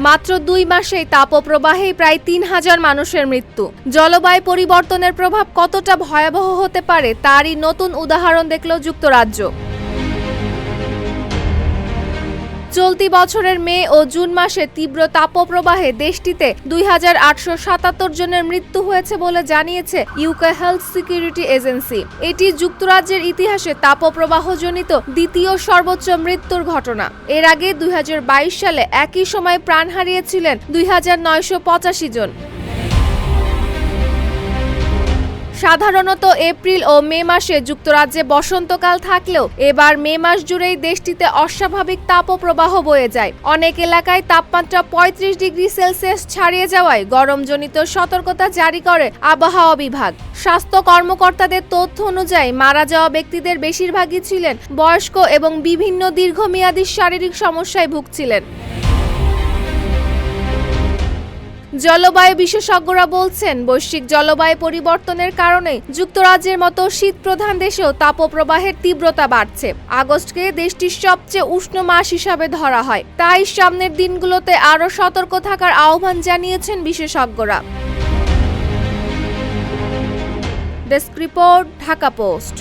মাত্র 2 মাসেই তাপপ্রবাহেই প্রায় 3000 মানুষের মৃত্যু। জলবায়ু পরিবর্তনের প্রভাব কতটা ভয়াবহ হতে পারে তারই নতুন উদাহরণ দেখল যুক্তরাজ্য। চলতি বছরের মে ও জুন মাসে তীব্র তাপপ্রবাহে দেশটিতে 2877 জনের মৃত্যু হয়েছে বলে জানিয়েছে ইউকে হেলথ সিকিউরিটি এজেন্সি। এটি যুক্তরাজ্যের ইতিহাসে তাপপ্রবাহজনিত দ্বিতীয় সর্বোচ্চ মৃত্যুর ঘটনা। এর আগে 2022 সালে একই সময় প্রাণ হারিয়েছিলেন 2985 জন। সাধারণত এপ্রিল ও মে মাসে যুক্তরাজ্যে বসন্তকাল থাকলেও এবার মে মাস জুড়েই দেশটিতে অস্বাভাবিক তাপপ্রবাহ বয়ে যায়। অনেক এলাকায় তাপমাত্রা 35 ডিগ্রি সেলসিয়াস ছাড়িয়ে যাওয়ায় গরমজনিত সতর্কতা জারি করে আবহাওয়া বিভাগ। স্বাস্থ্য কর্মকর্তাদের তথ্য অনুযায়ী মারা যাওয়া ব্যক্তিদের বেশিরভাগই ছিলেন বয়স্ক এবং বিভিন্ন দীর্ঘমেয়াদী শারীরিক সমস্যায় ভুগছিলেন। জলবায়ু বিশেষজ্ঞরা বলছেন, বৈশ্বিক জলবায়ু পরিবর্তনের কারণে যুক্তরাজ্যের মতো শীতপ্রধান দেশেও তাপপ্রবাহের তীব্রতা বাড়ছে। আগস্টকে দেশটির সবচেয়ে উষ্ণ মাস হিসাবে ধরা হয়, তাই সামনের দিনগুলোতে আরও সতর্ক থাকার আহ্বান জানিয়েছেন বিশেষজ্ঞরা। Desk report, Dhaka post.